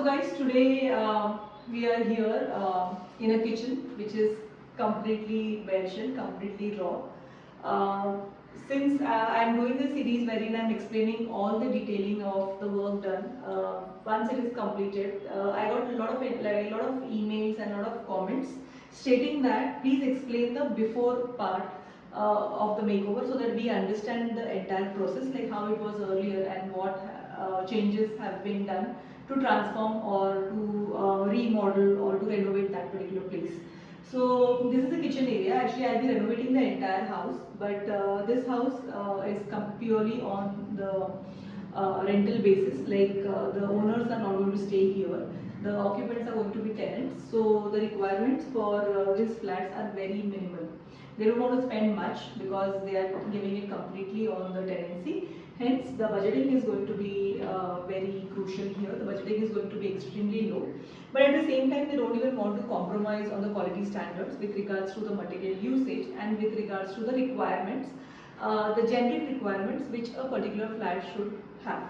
guys, today we are here in a kitchen which is completely version, completely raw. Since I am doing the series wherein I am explaining all the detailing of the work done, once it is completed, I got a lot of emails and a lot of comments stating that please explain the before part of the makeover so that we understand the entire process, like how it was earlier and what changes have been done to transform or to remodel or to renovate that particular place. So this is the kitchen area. Actually, I'll be renovating the entire house, but this house is purely on the rental basis. Like the owners are not going to stay here. The occupants are going to be tenants. So the requirements for these flats are very minimal. They don't want to spend much because they are giving it completely on the tenancy. Hence, the budgeting is going to be very crucial here. The budgeting is going to be extremely low. But at the same time, they don't even want to compromise on the quality standards with regards to the material usage and with regards to the requirements, the generic requirements which a particular flat should have.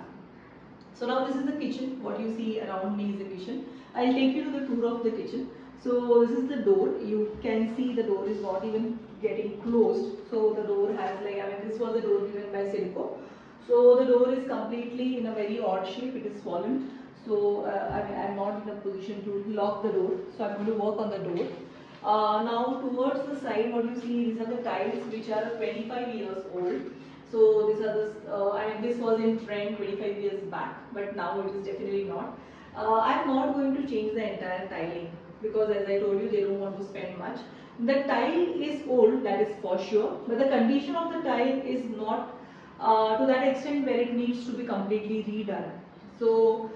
So now this is the kitchen. What you see around me is the kitchen. I'll take you to the tour of the kitchen. So this is the door. You can see the door is not even getting closed. So the door has this was the door given by Silco. So the door is completely in a very odd shape. It is fallen. So I'm not in a position to lock the door. So I'm going to work on the door. Now towards the side, what you see, these are the tiles which are 25 years old. So these are the, this was in trend 25 years back, but now it is definitely not. I'm not going to change the entire tiling because, as I told you, they don't want to spend much. The tile is old, that is for sure, but the condition of the tile is not to that extent where it needs to be completely redone. So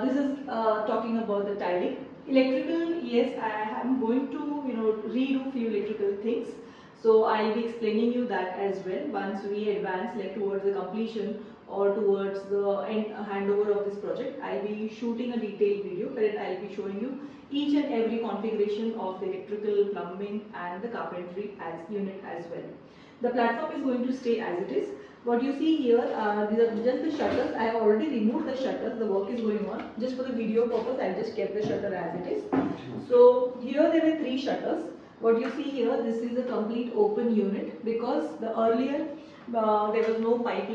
this is talking about the tiling. Electrical, yes, I am going to redo few electrical things. So I'll be explaining you that as well once we advance like towards the completion or towards the handover of this project. I'll be shooting a detailed video wherein I'll be showing you each and every configuration of the electrical, plumbing and the carpentry as unit as well. The platform is going to stay as it is. What you see here, these are just the shutters. I have already removed the shutters. The work is going on. Just for the video purpose, I just kept the shutter as it is. So here there were 3 shutters. What you see here, this is a complete open unit because the earlier there was no pipe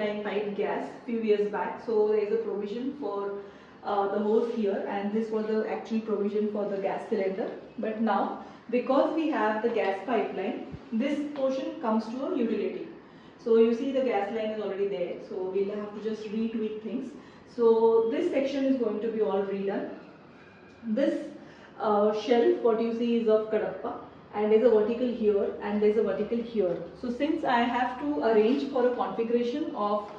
gas few years back. So there is a provision for the hose here, and this was the actual provision for the gas cylinder. But now, because we have the gas pipeline, this portion comes to a utility. So you see the gas line is already there. So we'll have to just retweak things. So this section is going to be all redone. This shelf, what you see, is of kadappa, and there's a vertical here and there's a vertical here. So since I have to arrange for a configuration of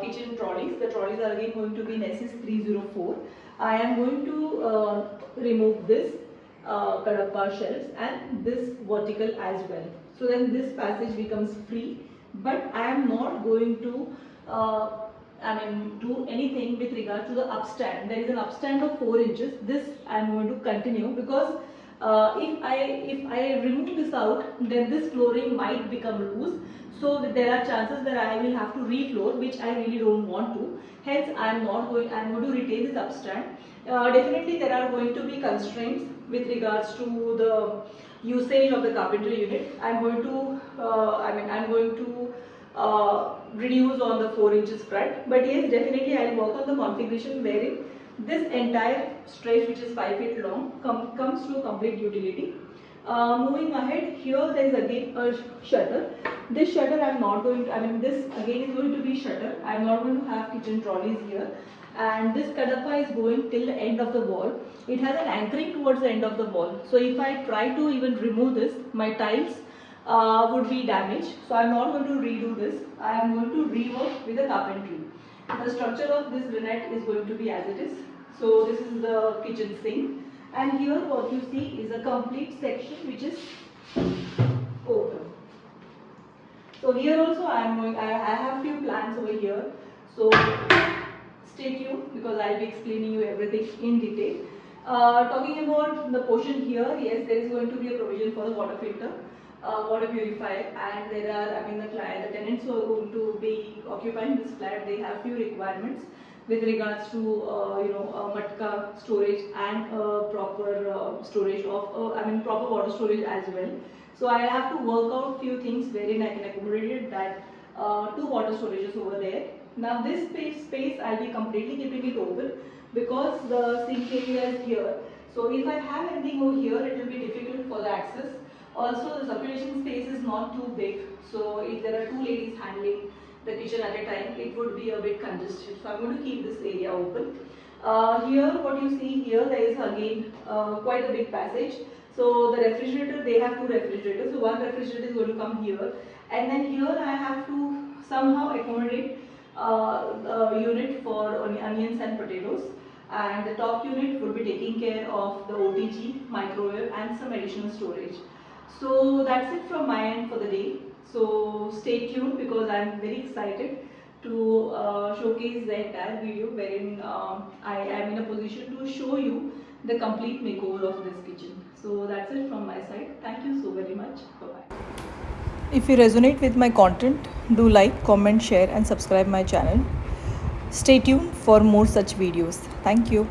kitchen trolleys, the trolleys are again going to be in SS304. I am going to remove this kadappa shelves and this vertical as well. So then this passage becomes free, but I am not going to do anything with regard to the upstand. There is an upstand of 4 inches. This I am going to continue because if I remove this out, then this flooring might become loose. So there are chances that I will have to refloor, which I really don't want to. Hence, I am going to retain this upstand. Definitely, there are going to be constraints with regards to the usage of the carpentry unit. I'm going to reduce on the 4 inches front. But yes, definitely I'll work on the configuration wherein this entire stretch, which is 5 feet long, comes to a complete utility. Moving ahead, here there is again a shutter. This shutter I am not going to, this again is going to be shutter. I am not going to have kitchen trolleys here. And this kadappa is going till the end of the wall. It has an anchoring towards the end of the wall. So if I try to even remove this, my tiles would be damaged. So I am not going to redo this. I am going to rework with the carpentry. The structure of this granite is going to be as it is. So this is the kitchen sink, and here what you see is a complete section which is open. So here also I have few plans over here. So stay tuned because I'll be explaining you everything in detail. Talking about the portion here, yes, there is going to be a provision for the water filter, water purifier, and there are, the tenants who are going to be occupying this flat, they have few requirements. with regards to matka storage and proper storage of proper water storage as well. So I have to work out few things wherein I can accommodate that two water storages over there. Now this space I'll be completely keeping it open because the sink area is here. So if I have anything over here, it will be difficult for the access. Also, the circulation space is not too big. So if there are two ladies handling the kitchen at a time, it would be a bit congested. So I'm going to keep this area open. Here, what you see here, there is again quite a big passage. So the refrigerator, they have two refrigerators. So one refrigerator is going to come here, and then here I have to somehow accommodate the unit for onions and potatoes. And the top unit will be taking care of the OTG, microwave, and some additional storage. So that's it from my end for the day. So stay tuned because I'm very excited to showcase the entire video wherein I am in a position to show you the complete makeover of this kitchen. So that's it from my side. Thank you so very much. Bye-bye. If you resonate with my content, do like, comment, share and subscribe my channel. Stay tuned for more such videos. Thank you.